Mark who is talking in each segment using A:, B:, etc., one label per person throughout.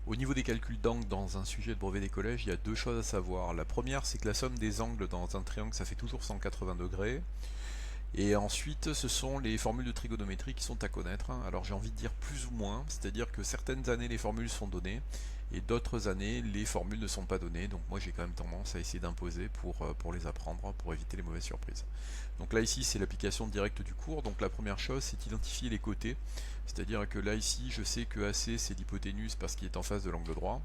A: Au niveau des calculs d'angles dans un sujet de brevet des collèges, il y a deux choses à savoir. La première, c'est que la somme des angles dans un triangle, ça fait toujours 180 degrés. Et ensuite, ce sont les formules de trigonométrie qui sont à connaître. Alors j'ai envie de dire plus ou moins, c'est-à-dire que certaines années les formules sont données et d'autres années les formules ne sont pas données. Donc moi j'ai quand même tendance à essayer d'imposer pour les apprendre, pour éviter les mauvaises surprises. Donc là ici c'est l'application directe du cours. Donc la première chose c'est identifier les côtés. C'est-à-dire que là ici je sais que AC c'est l'hypoténuse parce qu'il est en face de l'angle droit.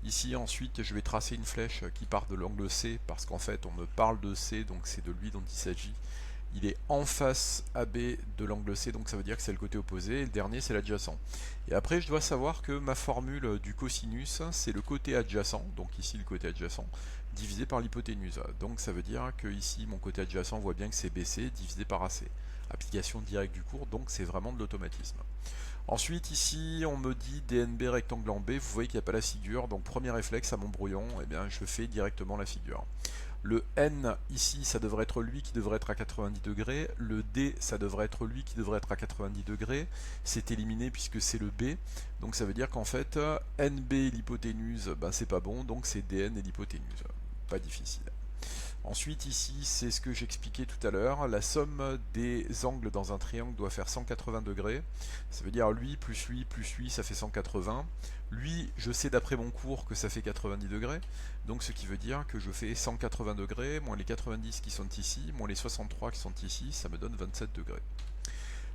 A: Ici ensuite je vais tracer une flèche qui part de l'angle C parce qu'en fait on me parle de C donc c'est de lui dont il s'agit. Il est en face AB de l'angle C, donc ça veut dire que c'est le côté opposé, et le dernier c'est l'adjacent. Et après je dois savoir que ma formule du cosinus, c'est le côté adjacent, donc ici le côté adjacent, divisé par l'hypoténuse. Donc ça veut dire que ici mon côté adjacent voit bien que c'est BC divisé par AC. Application directe du cours, donc c'est vraiment de l'automatisme. Ensuite ici on me dit DNB rectangle en B, vous voyez qu'il n'y a pas la figure, donc premier réflexe à mon brouillon, eh bien, je fais directement la figure. Le N ici ça devrait être lui qui devrait être à 90 degrés, le D ça devrait être lui qui devrait être à 90 degrés, c'est éliminé puisque c'est le B, donc ça veut dire qu'en fait NB et l'hypoténuse ben, c'est pas bon, donc c'est DN et l'hypoténuse, pas difficile. Ensuite ici c'est ce que j'expliquais tout à l'heure, la somme des angles dans un triangle doit faire 180 degrés, ça veut dire lui plus lui ça fait 180, lui je sais d'après mon cours que ça fait 90 degrés, donc ce qui veut dire que je fais 180 degrés moins les 90 qui sont ici, moins les 63 qui sont ici, ça me donne 27 degrés.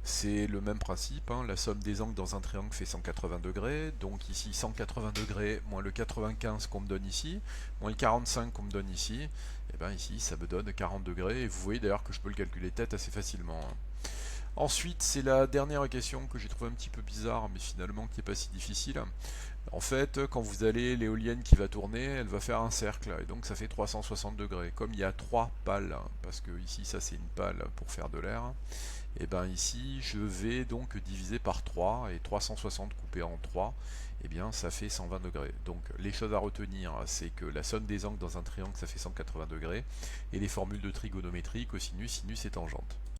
A: C'est le même principe, hein, la somme des angles dans un triangle fait 180 degrés, donc ici 180 degrés moins le 95 qu'on me donne ici, moins le 45 qu'on me donne ici, et bien ici ça me donne 40 degrés, et vous voyez d'ailleurs que je peux le calculer tête assez facilement. Hein. Ensuite, c'est la dernière question que j'ai trouvé un petit peu bizarre, mais finalement qui n'est pas si difficile. En fait, quand vous allez l'éolienne qui va tourner, elle va faire un cercle, et donc ça fait 360 degrés. Comme il y a 3 pales, parce que ici ça c'est une pale pour faire de l'air, et bien ici je vais donc diviser par 3, et 360 coupé en 3, et bien ça fait 120 degrés. Donc les choses à retenir, c'est que la somme des angles dans un triangle ça fait 180 degrés, et les formules de trigonométrie, cosinus, sinus et tangente.